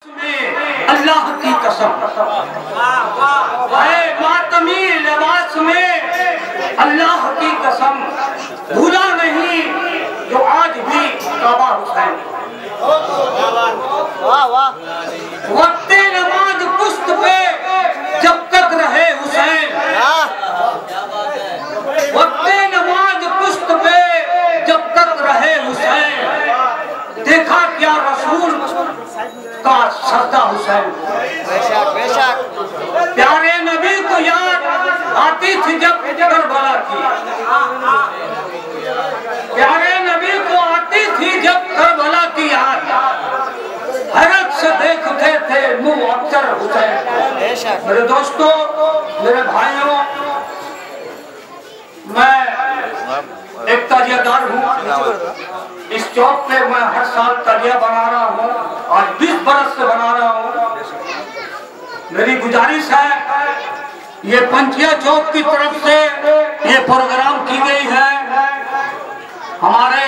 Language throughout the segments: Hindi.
अल्लाह की कसम मातमी लिबास में अल्लाह की कसम भूला नहीं जो आज भी काबा हुसैन। वक्ते नमाज पुश्त पे जब तक रहे हुसैन, वक्ते नमाज पुश्त पे जब तक रहे हुसैन, देखा क्या रसूल का सजदा हुसैन। प्यारे नबी को याद आती थी जब करबला की, प्यारे नबी को आती थी जब करबला की याद, हैरत से देखते थे मुँह अख्तर हुसैन। मेरे दोस्तों, मेरे भाइयों, मैं एक ताजियादार हूँ। इस चौक पे मैं हर साल ताजिया बना रहा हूँ, आज 20 बरस से बना रहा हूँ। मेरी गुजारिश है, ये पंचिया चौक की तरफ से ये प्रोग्राम की गई है। हमारे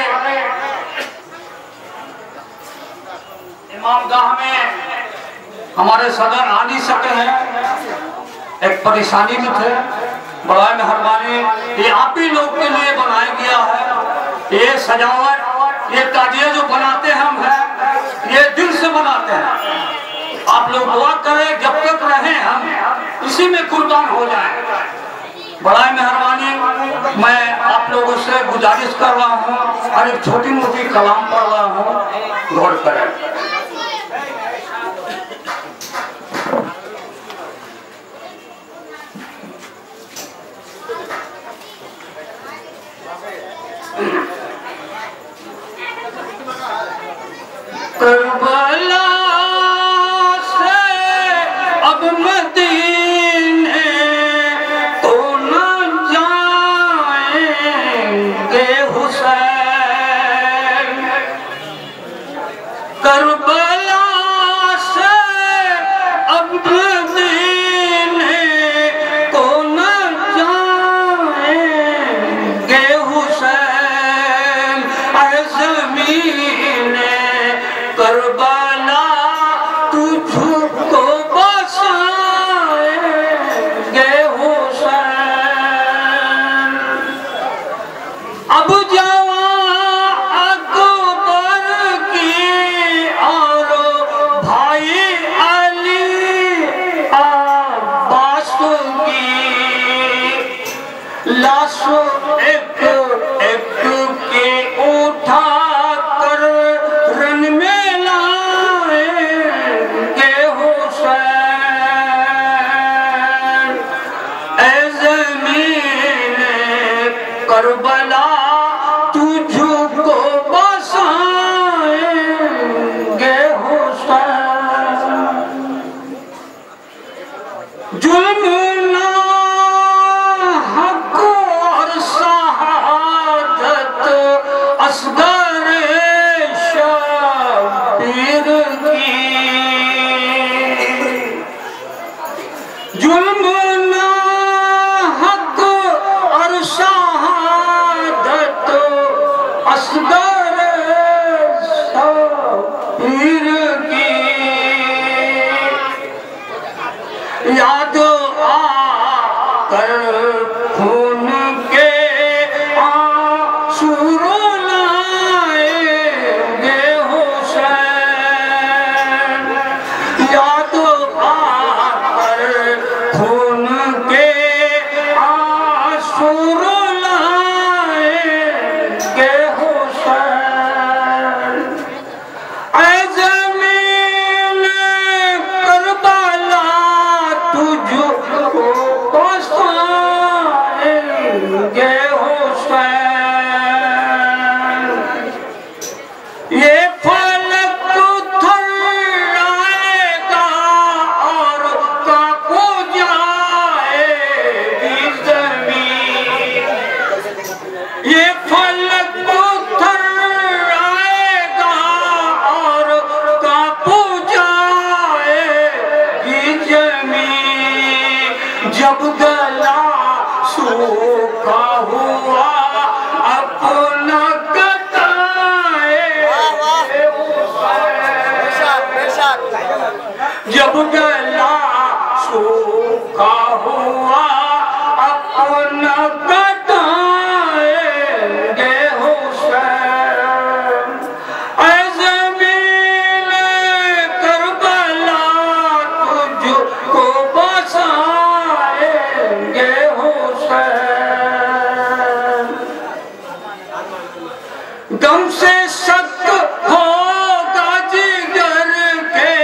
इमामगाह में हमारे सदर आ नहीं सके हैं, एक परेशानी में थे। बड़ा मेहरबानी, ये आप ही लोग के लिए बनाया गया है। ये सजावट, ये ताजिया जो बनाते हैं हम हैं, ये दिल से बनाते हैं। आप लोग दुआ करें जब तक रहें हम इसी में कुर्बान हो जाएं। बड़ा मेहरबानी, मैं आप लोगों से गुजारिश कर रहा हूँ और एक छोटी मोटी कलाम पढ़ रहा हूँ, गौर करें। करबला से अब मदीने तो न जाएंगे हुसैन। करबला से अब मदीने तो न जाएंगे हुसैन। ऐ ज़मीने करबला तुझको बसाएंगे हुसैन। अब जवां अकबर की और भाई अली अब्बास की लाशों एक एक के उठा कर रन में लाएंगे हुसैन। ऐ ज़मीने करबला तुझको बसाएंगे हुसैन। जुल्म ना हक और शहादत असगर शबीर की। जुल्म ना हक और शहादत असगर शबीर की। याद आकर खून के आंसू रुलाएंगे हुसैन। याद आकर खून के आंसू रुलाएंगे हुसैन। ऐ ज़मीने करबला तुझको बसाएंगे हुसैन। ये फलक थर्राएगा और काँप जाएगी ज़मीन। ये फलक थर्राएगा और काँप जाएगी ज़मीन। जब गला सूखा हुआ अपना कटाए। जब गला सूखा हुआ अपना कटाएंगे हुसैन। ऐ ज़मीन करबला तुझको बसाएंगे हुसैन। गम से सख्त होगा जिगर के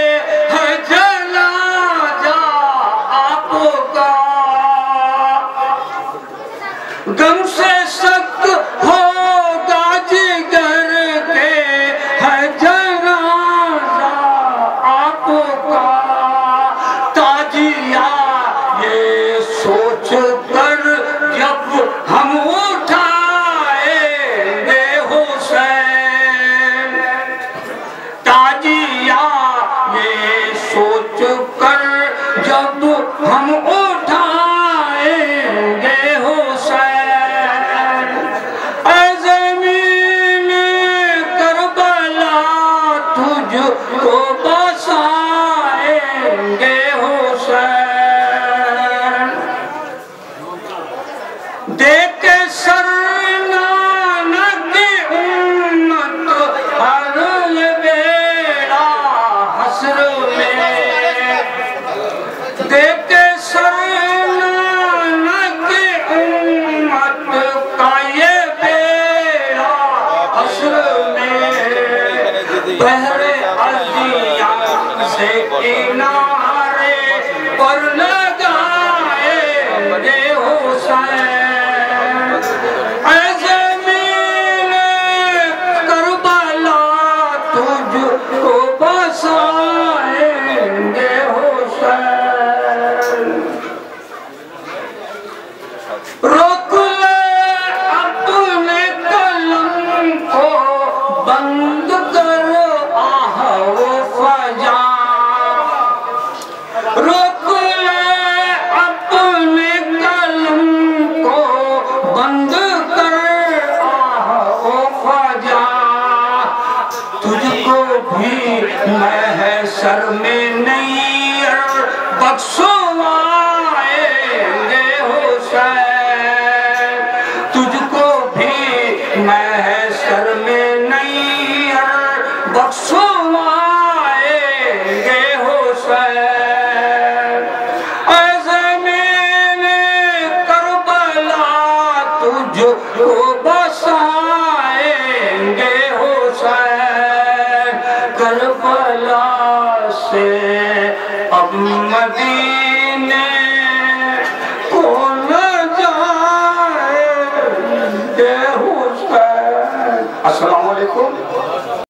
है जनाजा आपका। गम से सख्त होगा जिगर के है जनाजा आपका। ताजिया ये सोच कर जब हम उठाएंगे हुसैन। ताजिया ये सोच कर जब हम उठाएंगे हुसैन। ऐ ज़मीन करबला तुझको बसाएंगे हुसैन। देख सर नानक उम्मत हर बेड़ा हस्र में। देख सर नानक उम्मत का ये बेड़ा हस्र में। बहरे अज़िया से किनारे पर लगाएंगे हुसैन। ऐ ज़मीन करबला तुझको बसाएंगे हुसैन। रोक ले अपने कलम को बंद कर आह वो फजा। रोक ले अपने कलम को बंद कर आह वो फजा। तुझको भी महशर में नैयर बख्शवाएंगे हुसैन। तुझको भी महशर में नैयर बख्शवाएंगे हुसैन। ऐ ज़मीन करबला तुझको बसाएंगे हुसैन। करबला से अब मदीने को न जाएंगे हुसैन। अस्सलाम वालेकुम।